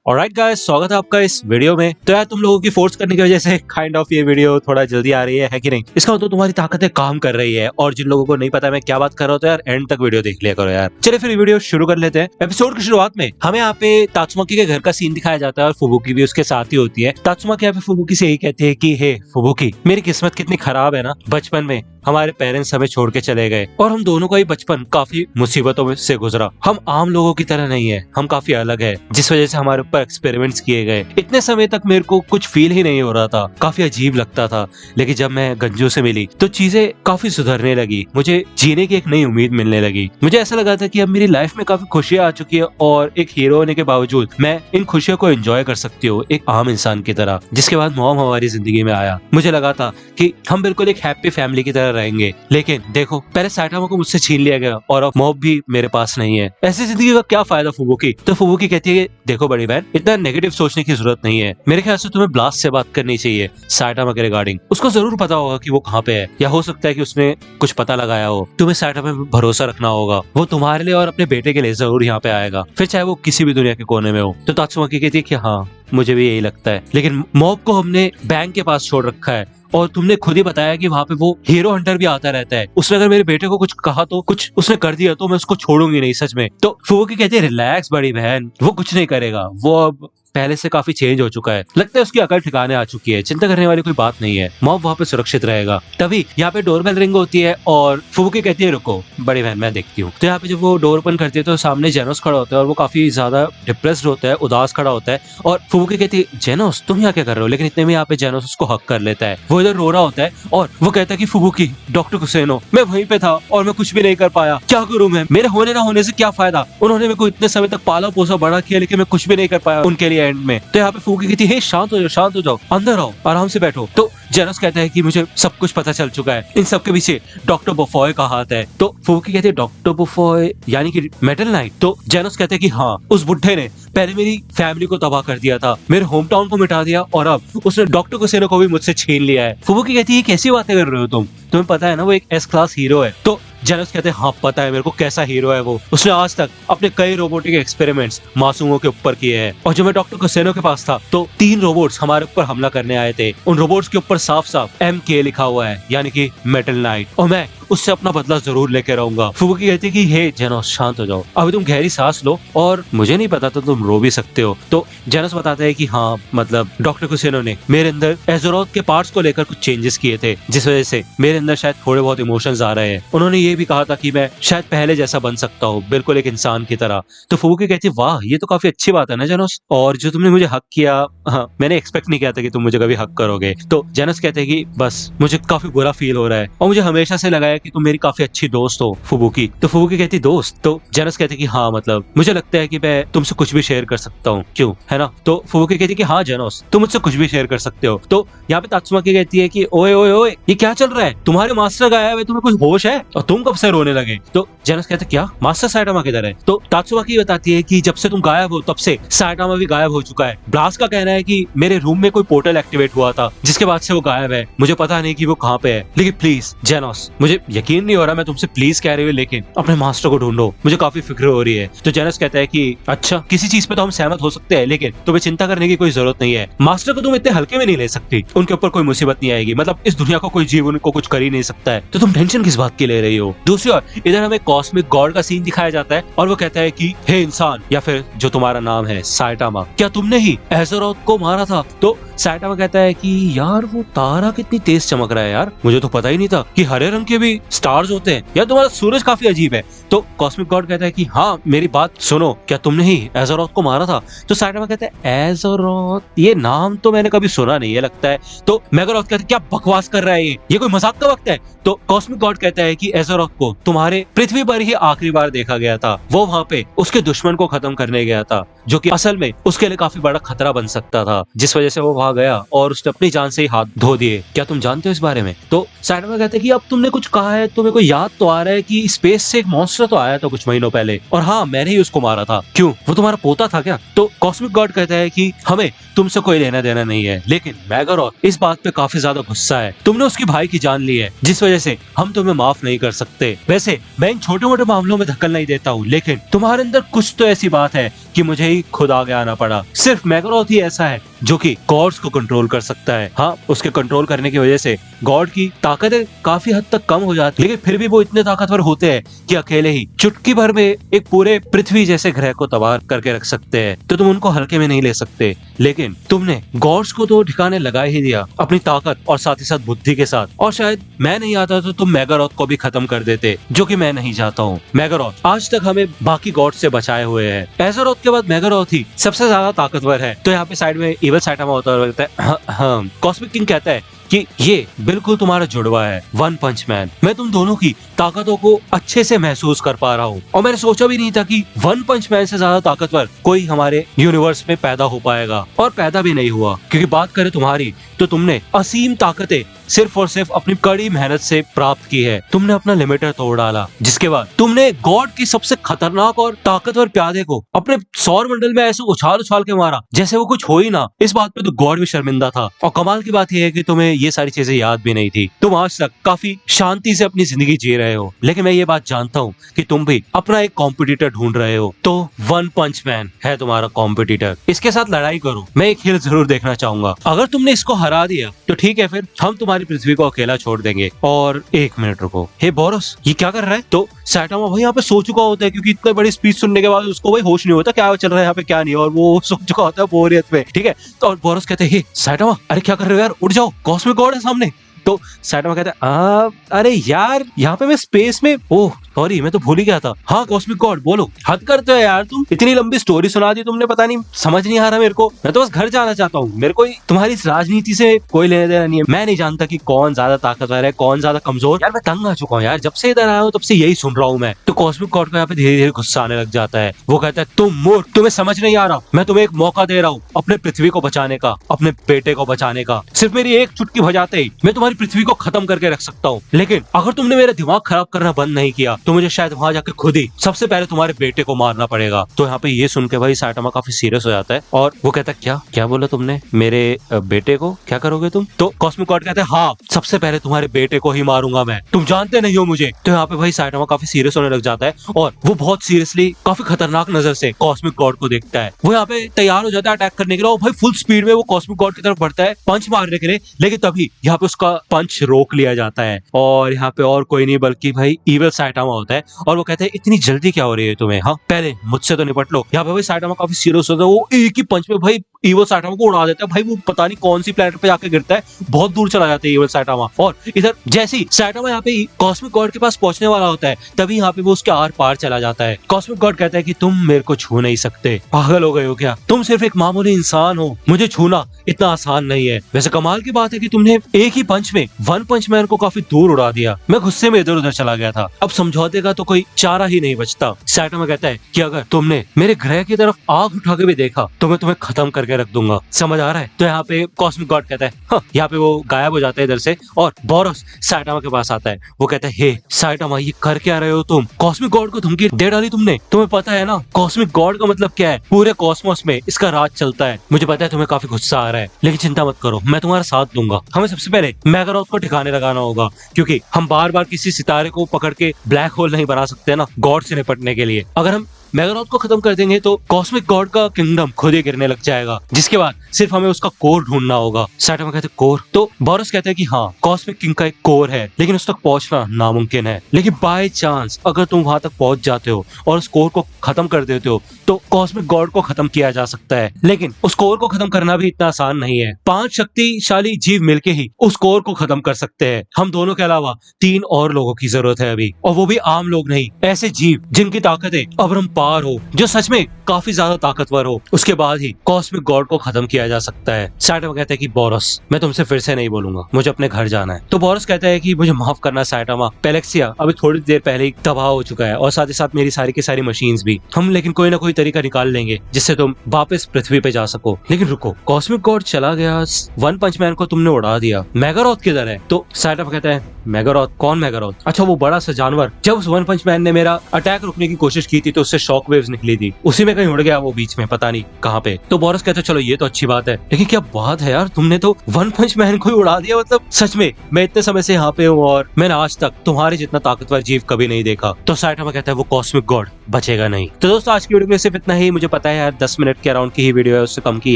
Alright guys, स्वागत है आपका इस वीडियो में। तो यार तुम लोगों की फोर्स करने की वजह से काइंड ऑफ ये वीडियो थोड़ा जल्दी आ रही है कि नहीं? इसका मतलब तुम्हारी ताकतें काम कर रही है। और जिन लोगों को नहीं पता मैं क्या बात कर रहा हूँ तो यार एंड तक वीडियो देख लिया करो यार। चलिए फिर वीडियो शुरू कर लेते हैं। एपिसोड की शुरुआत में हमें यहाँ पे तात्सुमाकी के घर का सीन दिखाया जाता है और फुबुकी भी उसके साथ ही होती है। तात्सुमाकी यहाँ पे फुबुकी से यही कहती है कि हे फुबुकी, मेरी किस्मत कितनी खराब है ना, बचपन में हमारे पेरेंट्स हमें छोड़ के चले गए और हम दोनों का ही बचपन काफी मुसीबतों में से गुजरा। हम आम लोगों की तरह नहीं है, हम काफी अलग है, जिस वजह से हमारे ऊपर एक्सपेरिमेंट्स किए गए। इतने समय तक मेरे को कुछ फील ही नहीं हो रहा था, काफी अजीब लगता था। लेकिन जब मैं गंजू से मिली तो चीजें काफी सुधरने लगी, मुझे जीने की एक नई उम्मीद मिलने लगी। मुझे ऐसा लगा था कि अब मेरी लाइफ में काफी खुशियां आ चुकी है और एक हीरो होने के बावजूद मैं इन खुशियों को एंजॉय कर सकती हूँ एक आम इंसान की तरह। जिसके बाद मॉम हमारी जिंदगी में आया। मुझे लगा था कि हम बिल्कुल एक हैप्पी फैमिली की तरह रहेंगे, लेकिन देखो पहले साइटामा को मुझसे छीन लिया गया और अब मॉम भी मेरे पास नहीं है। ऐसी जिंदगी का क्या फायदा फुबुकी? तो फुबुकी कहती है देखो बड़ी बहन, इतना नेगेटिव सोचने की जरूरत नहीं है। मेरे ख्याल से तुम्हें ब्लास्ट से बात करनी चाहिए साइटामा के रिगार्डिंग। उसको जरूर पता होगा कि वो कहाँ पे है, या हो सकता है कि उसने कुछ पता लगाया हो। तुम्हें साइटामा पे भरोसा रखना होगा, वो तुम्हारे लिए और अपने बेटे के लिए जरूर यहाँ पे आएगा, फिर चाहे वो किसी भी दुनिया के कोने में हो। तो तात्सुमाकी कहती है कि हाँ मुझे भी यही लगता है, लेकिन मॉब को हमने बैंक के पास छोड़ रखा है और तुमने खुद ही बताया कि वहाँ पे वो हीरो हंटर भी आता रहता है। उसने अगर मेरे बेटे को कुछ कहा तो कुछ उसने कर दिया तो मैं उसको छोड़ूंगी नहीं सच में। तो फुबुकी कहती है रिलैक्स बड़ी बहन, वो कुछ नहीं करेगा, वो अब पहले से काफी चेंज हो चुका है, लगता है उसकी अकल ठिकाने आ चुकी है, चिंता करने वाली कोई बात नहीं है, मॉब वहाँ पे सुरक्षित रहेगा। तभी यहाँ पे डोरबेल रिंग होती है और फुबुकी कहती है रुको बड़ी बहन मैं देखती हूँ। तो यहाँ पे जब वो डोर ओपन करती है तो सामने जेनोस खड़ा होता है और वो काफी ज्यादा डिप्रेस्ड होता है, उदास खड़ा होता है। और फुबुकी कहती है जेनोस तुम यहाँ क्या कर रहे हो? लेकिन इतने में यहाँ पे जेनोस उसको हक कर लेता है। वो इधर रो रहा होता है और वो कहता है कि फुबुकी, डॉक्टर कुसेनो, मैं वहीं पे था और मैं कुछ भी नहीं कर पाया, क्या करूं मैं? मेरे होने ना होने से क्या फायदा? उन्होंने मेरे को इतने समय तक पाला पोसा बड़ा किया, लेकिन मैं कुछ भी नहीं कर पाया उनके लिए एंड में। तो यहाँ पे फुबुकी कहती है शांत हो जाओ, अंदर आओ, आराम से बैठो। तो जेनोस कहता है कि मुझे सब कुछ पता चल चुका है, इन सब के पीछे डॉक्टर बुफॉय का हाथ है। तो फुबुकी कहती है डॉक्टर बुफॉय यानी कि मेटल नाइट? तो जेनोस कहते हैं कि हाँ, उस बुड्ढे ने पहले मेरी फैमिली को तबाह कर दिया था, मेरे होम टाउन को मिटा दिया और अब उसने डॉक्टर कुसेनो को भी मुझसे छीन लिया है। फुबुकी कहती है कैसी बातें कर रहे हो तुम? तुम्हें पता है ना वो एक एस क्लास हीरो है। तो जेनोस कहते हैं हाँ पता है मेरे को कैसा हीरो है वो, उसने आज तक अपने कई रोबोटिक एक्सपेरिमेंट्स मासूमों के ऊपर किए हैं। और जब मैं डॉक्टर कुसेनो के पास था तो 3 रोबोट्स हमारे ऊपर हमला करने आए थे, उन रोबोट्स के ऊपर साफ साफ MK लिखा हुआ है यानी कि मेटल नाइट, और मैं उससे अपना बदला जरूर लेके रहूंगा। फुबुकी कहती है कि हे जेनोस शांत हो जाओ, अभी तुम गहरी सांस लो, और मुझे नहीं पता तो तुम रो भी सकते हो। तो जेनोस बताता है कि हाँ मतलब डॉक्टर कुसेनो ने मेरे अंदर एज़ोरोथ के पार्ट्स को लेकर कुछ चेंजेस किए थे, जिस वजह से मेरे अंदर शायद थोड़े बहुत इमोशंस आ रहे हैं। उन्होंने ये भी कहा था कि मैं शायद पहले जैसा बन सकता हूँ, बिल्कुल एक इंसान की तरह। तो फुबुकी कहती है वाह ये तो काफी अच्छी बात है ना जेनोस, और जो तुमने मुझे हक किया, हाँ मैंने एक्सपेक्ट नहीं किया था कि तुम मुझे कभी हक करोगे। तो जेनोस कहते हैं कि बस मुझे काफी बुरा फील हो रहा है और मुझे हमेशा से लगा है कि तुम मेरी काफी अच्छी दोस्त हो फुबुकी। तो फुबुकी कहती दोस्त? तो जेनोस कहते कि हाँ मतलब मुझे लगता है कि मैं तुमसे कुछ भी शेयर कर सकता हूँ, क्यों है ना? तो फुबुकी कहती कि हाँ जेनोस तुम मुझसे कुछ भी शेयर कर सकते हो। तो यहाँ पे तात्सुमाकी कहती है कि ओए ओए ओए ये क्या चल रहा है, तुम्हारे मास्टर गायब है, तुम्हें कुछ होश है और तुम कब से रोने लगे? तो जेनोस कहते क्या मास्टर साइटामा किधर है? तो तात्सुमाकी बताती है कि जब से तुम गायब हो तब से साइटामा भी गायब हो चुका है। ब्लास्ट का कहना है कि मेरे रूम में कोई पोर्टल एक्टिवेट हुआ था जिसके बाद से वो गायब है, मुझे पता नहीं कि वो कहाँ पे है। लेकिन प्लीज जेनोस, मुझे यकीन नहीं हो रहा मैं तुमसे प्लीज कह रही हूँ, लेकिन अपने मास्टर को ढूंढो, मुझे काफी फिक्र हो रही है। तो जेनोस कहता है कि अच्छा किसी चीज पे तो हम सहमत हो सकते हैं, लेकिन तुम्हें चिंता करने की कोई जरूरत नहीं है, मास्टर को तुम इतने हल्के में नहीं ले सकती, उनके ऊपर कोई मुसीबत नहीं आएगी, मतलब इस दुनिया को कोई जीव उनको कुछ कर ही नहीं सकता है, तो तुम टेंशन किस बात की ले रही हो? दूसरी ओर इधर हमें कॉस्मिक गॉड का सीन दिखाया जाता है और वो कहता है कि हे इंसान, या फिर जो तुम्हारा नाम है साइटामा, क्या तुमने ही एज़ोरोथ को मारा था? तो साइटामा कहता है कि यार वो तारा कितनी तेज चमक रहा है यार, मुझे तो पता ही नहीं था कि हरे रंग के भी स्टार्स होते हैं, यार तुम्हारा सूरज काफी अजीब है। तो कॉस्मिक गॉड कहता है कि हाँ मेरी बात सुनो, क्या तुमने ही एज़ोरोथ को मारा था? तो साइटामा कहता है एज़ोरोथ, ये नाम तो मैंने कभी सुना नहीं है लगता है। तो मेगारोथ कहता है क्या बकवास कर रहा है ये कोई मजाक का वक्त है? तो कॉस्मिक गॉड कहता है कि एज़ोरोथ को तुम्हारे पृथ्वी पर ही आखिरी बार देखा गया था, वो वहाँ पे उसके दुश्मन को खत्म करने गया था, जो कि असल में उसके लिए काफी बड़ा खतरा बन सकता था, जिस वजह से वो वहाँ गया और उसने अपनी जान से ही हाथ धो दिए। क्या तुम जानते हो इस बारे में? तो साइटामा कहते हैं कि अब तुमने कुछ कहा है तो मेरे को याद तो आ रहा है कि स्पेस से एक मॉन्स्टर तो आया था कुछ महीनों पहले, और हाँ मैंने ही उसको मारा था, क्यों वो तुम्हारा पोता था क्या? तो कॉस्मिक गॉड कहता है कि हमें तुमसे कोई लेना देना नहीं है, लेकिन मेगारोथ इस बात पे काफी ज्यादा गुस्सा है, तुमने उसकी भाई की जान ली है, जिस वजह से हम तुम्हें माफ नहीं कर सकते। वैसे मैं इन छोटे मोटे मामलों में धक्कल नहीं देता हूँ, लेकिन तुम्हारे अंदर कुछ तो ऐसी बात है कि मुझे ही खुद आगे आना पड़ा। सिर्फ मेगारोथ ही ऐसा है जो कि गॉड्स को कंट्रोल कर सकता है। हाँ, उसके कंट्रोल करने की वजह से गॉड की ताकतें काफी हद तक कम हो जाती, लेकिन फिर भी वो इतने ताकतवर होते हैं कि अकेले ही चुटकी भर में एक पूरे पृथ्वी जैसे ग्रह को तबाह करके रख सकते हैं। तो तुम उनको हल्के में नहीं ले सकते, लेकिन तुमने गॉड्स को तो ठिकाने लगा ही दिया अपनी ताकत और साथ ही साथ बुद्धि के साथ। और शायद मैं नहीं आता तो तुम मेगारोथ को भी खत्म कर देते, जो कि मैं नहीं चाहता हूँ। मेगारोथ आज तक हमें बाकी गॉड से बचाए हुए है। एज़रोथ के बाद मेगारोथ ही सबसे ज्यादा ताकतवर है। तो यहाँ पे साइड में इविल साइटामा होता है। हाँ, कॉस्मिक किंग कहता है कि ये बिल्कुल तुम्हारा जुड़वा है वन पंच मैन। मैं तुम दोनों की ताकतों को अच्छे से महसूस कर पा रहा हूँ, और मैंने सोचा भी नहीं था कि वन पंच मैन से ज्यादा ताकतवर कोई हमारे यूनिवर्स में पैदा हो पाएगा, और पैदा भी नहीं हुआ। क्योंकि बात करें तुम्हारी, तो तुमने असीम ताकतें सिर्फ और सिर्फ अपनी कड़ी मेहनत से प्राप्त की है। तुमने अपना लिमिटर तोड़ डाला, जिसके बाद तुमने गॉड की सबसे खतरनाक और ताकतवर प्यादे को अपने सौर मंडल में ऐसे उछाल उछाल के मारा जैसे वो कुछ हो ही ना। इस बात पे तो गॉड भी शर्मिंदा था। और कमाल की बात यह है कि तुम्हें ये सारी चीजें याद भी नहीं थी। तुम आज तक काफी शांति से अपनी जिंदगी जी रहे हो, लेकिन मैं ये बात जानता हूँ कि तुम भी अपना एक कॉम्पिटिटर ढूंढ रहे हो। तो वन पंच मैन है तुम्हारा कॉम्पिटिटर। इसके साथ लड़ाई करो। मैं एक खेल जरूर देखना चाहूंगा। अगर तुमने इसको हरा दिया तो ठीक है, फिर हम तुम्हारी पृथ्वी को अकेला छोड़ देंगे। और एक मिनट रुको, हे बोरस, ये क्या कर रहा है? तो साइटामा भाई यहाँ पे सो चुका होता है, क्योंकि इतने बड़ी स्पीच सुनने के बाद उसको भाई होश नहीं होता क्या चल रहा है यहाँ पे, क्या नहीं, और वो सो चुका होता है बोरियत में। ठीक है, तो और बोरस कहते हैं, साइटामा अरे क्या कर रहे हो यार, उठ जाओ, कॉस्मिक गॉड है सामने। तो साइटामा कहता है अरे यार यहाँ पे मैं स्पेस में, ओह सॉरी मैं तो भूल ही गया था। हाँ कॉस्मिक गॉड बोलो। हद करते हो यार तुम, इतनी लंबी स्टोरी सुना दी तुमने, पता नहीं समझ नहीं आ रहा मेरे को। मैं तो बस घर जाना चाहता हूँ, मेरे को तुम्हारी इस राजनीति से कोई लेने देना नहीं है। मैं नहीं जानता कि कौन ज्यादा ताकतवर है कौन ज्यादा कमजोर। यार मैं तंग आ चुका हूँ यार, जब से इधर आया हूँ तब से यही सुन रहा हूँ मैं। तो कॉस्मिक गॉड को यहाँ पे धीरे धीरे गुस्सा आने लग जाता है। वो कहता है तुम मूर्ख, तुम्हें समझ नहीं आ रहा, मैं तुम्हें एक मौका दे रहा हूँ अपने पृथ्वी को बचाने का, अपने बेटे को बचाने का। सिर्फ मेरी एक चुटकी बजाते ही मैं तुम्हारी पृथ्वी को खत्म करके रख सकता हूँ, लेकिन अगर तुमने मेरा दिमाग खराब करना बंद नहीं किया तो मुझे शायद वहां जाके खुद ही सबसे पहले तुम्हारे बेटे को मारना पड़ेगा। तो यहाँ पे ये सुन के भाई साइटामा काफी सीरियस हो जाता है, और वो कहता है क्या क्या बोला तुमने, मेरे बेटे को क्या करोगे तुम? तो कॉस्मिक गॉड कहते हैं हाँ सबसे पहले तुम्हारे बेटे को ही मारूंगा मैं, तुम जानते नहीं हो मुझे। तो यहाँ पे भाई साइटामा काफी सीरियस होने लग जाता है, और वो बहुत सीरियसली काफी खतरनाक नजर से कॉस्मिक गॉड को देखता है। वो यहाँ पे तैयार हो जाता है अटैक करने के लिए, और भाई फुल स्पीड में वो कॉस्मिक गॉड की तरफ बढ़ता है पंच मारने के लिए, लेकिन तभी यहाँ पे उसका पंच रोक लिया जाता है। और यहाँ पे और कोई नहीं बल्कि भाई इविल साइटामा होता है, और वो कहते हैं इतनी जल्दी क्या हो रही है तुम्हें, हाँ पहले मुझसे तो निपट लो। यहाँ पे भाई साइटामा काफी सीरियस होता है, वो एक ही पंच में भाई इविल साइटामा को उड़ा देता है। भाई वो पता नहीं कौन सी प्लेनेट पे जाके गिरता है, बहुत दूर चला जाता है इविल साइटामा। और इधर जैसे ही साइटामा यहाँ पे कॉस्मिक गॉड के पास पहुंचने वाला होता है, तभी यहाँ पे वो उसके आर पार चला जाता है। कॉस्मिक गॉड कहता है कि तुम मेरे को छू नहीं सकते, पागल हो गए हो क्या, तुम सिर्फ एक मामूली इंसान हो, मुझे छूना इतना आसान नहीं है। वैसे कमाल की बात है कि तुमने एक ही पंच में वन पंच मैन को काफी दूर उड़ा दिया। मैं गुस्से में इधर उधर चला गया था, अब समझौते का तो कोई चारा ही नहीं बचता। साइटामा कहता है कि अगर तुमने मेरे ग्रह की तरफ आग उठा के भी देखा तो मैं तुम्हें खत्म करके रख दूंगा, समझ आ रहा है? तो यहाँ पे कॉस्मिक गॉड कहता है हाँ। यहाँ पे वो गायब हो जाता है इधर से, और बोरस साइटामा के पास आता है। वो कहता है हे साइटामा ये कर क्या रहे हो तुम, कॉस्मिक गॉड को धमकी दे डाली तुमने, तुम्हें पता है ना कॉस्मिक गॉड का मतलब क्या है, पूरे कॉस्मोस में इसका राज चलता है। मुझे पता है तुम्हें काफी गुस्सा आ रहा है, लेकिन चिंता मत करो, मैं तुम्हारा साथ दूंगा। हमें सबसे पहले मेगारोथ को ठिकाने लगाना होगा, क्योंकि हम बार बार किसी सितारे को पकड़ के ब्लैक होल नहीं बना सकते ना गॉड से निपटने के लिए। अगर हम मेगारोथ को खत्म कर देंगे तो कॉस्मिक गॉड का किंगडम खुद ही गिरने लग जाएगा, जिसके बाद सिर्फ हमें उसका कोर ढूंढना होगा। साइटामा कहते हैं कोर? तो बोरस कहते हैं कि हाँ कॉस्मिक किंग का एक कोर है, लेकिन उस तक पहुंचना नामुमकिन है। लेकिन बाय चांस अगर तुम वहां तक पहुंच जाते हो और उस कोर को खत्म कर देते हो तो कॉस्मिक गॉड को खत्म किया जा सकता है। लेकिन उस कोर को खत्म करना भी इतना आसान नहीं है। 5 शक्तिशाली जीव मिलके ही उस कोर को खत्म कर सकते हैं। हम दोनों के अलावा 3 और लोगों की जरूरत है अभी, और वो भी आम लोग नहीं, ऐसे जीव जिनकी ताकतें अपरंपार हो, जो सच में काफी ज्यादा ताकतवर हो। उसके बाद ही कॉस्मिक गॉड को खत्म किया जा सकता है। साइटामा कहता है कि बोरस मैं तुमसे फिर से नहीं बोलूंगा, मुझे अपने घर जाना है। तो बोरस कहता है कि मुझे माफ करना साइटामा, पेलेक्सिया अभी थोड़ी देर पहले ही तबाह हो चुका है, और साथ ही साथ मेरी सारी की सारी मशीन्स भी। हम लेकिन कोई ना कोई तरीका निकाल लेंगे जिससे तुम वापस पृथ्वी पे जा सको। लेकिन रुको, कॉस्मिक गॉड चला गया, वन पंच मैन को तुमने उड़ा दिया, मेगारोथ किधर है? तो साइटामा कहता है मेगारोथ? कौन मेगारोथ? अच्छा वो बड़ा सा जानवर, जब उस वन पंच मैन ने मेरा अटैक रुकने की कोशिश की थी तो उससे शॉक वेव्स निकली थी, उसी में कहीं उड़ गया वो बीच में, पता नहीं कहाँ पे। तो बोरस कहते चलो ये तो अच्छी बात है, लेकिन क्या बात है यार, तुमने तो वन पंच मैन को ही उड़ा दिया। मतलब सच में मैं इतने समय से यहाँ पे हूँ और मैंने आज तक तुम्हारे जितना ताकतवर जीव कभी नहीं देखा। तो साइटामा कहता है वो कॉस्मिक गॉड बचेगा नहीं। तो दोस्तों आज की वीडियो में सिर्फ इतना ही। मुझे पता है यार 10 मिनट के अराउंड की ही वीडियो है, उससे कम की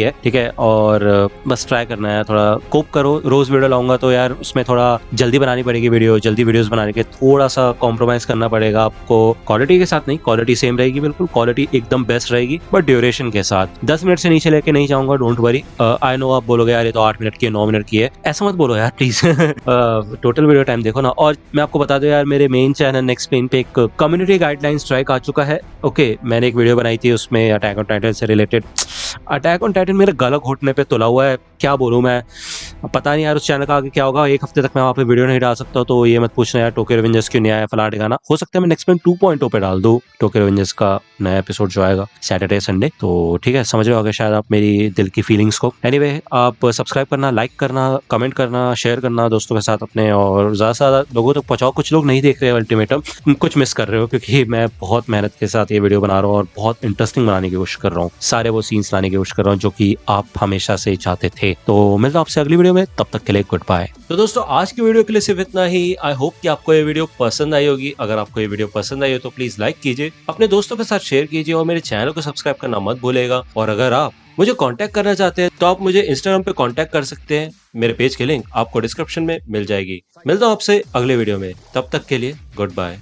है, ठीक है। और बस ट्राई करना है, थोड़ा कोप करो। रोज वीडियो लाऊंगा तो यार उसमें थोड़ा जल्दी बनानी पड़ेगी वीडियो, जल्दी वीडियोस बनाने के थोड़ा सा कॉम्प्रोमाइज करना पड़ेगा आपको। क्वालिटी के साथ नहीं, क्वालिटी सेम रहेगी, बिल्कुल क्वालिटी एकदम बेस्ट रहेगी, बट ड्यूरेशन के साथ 10 मिनट से नीचे लेके नहीं जाऊंगा, डोंट वरी। आई नो आप बोलोगे यार ये तो 8 मिनट की है, 9 मिनट की है, ऐसा मत बोलो यार प्लीज। टोटल वीडियो टाइम देखो ना। और मैं आपको बता दूं यार, मेरे मेन चैनल नेक्स्ट पेन पे एक कम्युनिटी गाइडलाइन स्ट्राइक आ चुका है। ओके, मैंने एक वीडियो बनाई थी उसमें अटैक ऑन टाइटन से रिलेटेड। अटैक ऑन टाइटन मेरे गला घोटने पे तुला हुआ है, क्या बोलूं मैं, पता नहीं यार उस चैनल का आगे क्या होगा। एक हफ्ते तक मैं वहाँ पे वीडियो नहीं डाल सकता, तो ये मत पूछना यार टोक्यो रिवेंजर्स क्यों नहीं आया, फला ठिकाना। हो सकता है मैं नेक्स्ट पेन 2.0 पे डाल दूं टोक्यो रिवेंजर्स का नया एपिसोड जो आएगा सैटरडे संडे। तो ठीक है, समझ रहे होगे शायद आप मेरी दिल की फीलिंग्स को। एनीवे, आप सब्सक्राइब करना, लाइक करना, कमेंट करना, शेयर करना दोस्तों के साथ अपने, और ज्यादा से ज्यादा लोगों तक पहुंचाओ। कुछ लोग नहीं देख रहे हैं अल्टीमेटम, कुछ मिस कर रहे हो, क्योंकि मैं बहुत मेहनत के साथ ये वीडियो बना रहा हूँ और बहुत इंटरेस्टिंग बनाने की कोशिश कर रहा हूँ, सारे वो सीन्स लाने की कोशिश कर रहा हूँ जो कि आप हमेशा से चाहते थे। तो मिलता हूं आपसे अगली वीडियो में, तब तक के लिए गुड बाय। तो दोस्तों आज की वीडियो के लिए सिर्फ इतना ही। आई होप कि आपको ये वीडियो पसंद आई होगी। अगर आपको ये वीडियो पसंद आई हो तो प्लीज लाइक कीजिए, अपने दोस्तों के साथ शेयर कीजिए और मेरे चैनल को सब्सक्राइब करना मत भूलेगा। और अगर आप मुझे कांटेक्ट करना चाहते हैं तो आप मुझे इंस्टाग्राम पे कांटेक्ट कर सकते हैं, मेरे पेज की लिंक आपको डिस्क्रिप्शन में मिल जाएगी। मिलता हूं आपसे अगले वीडियो में, तब तक के लिए गुड बाय।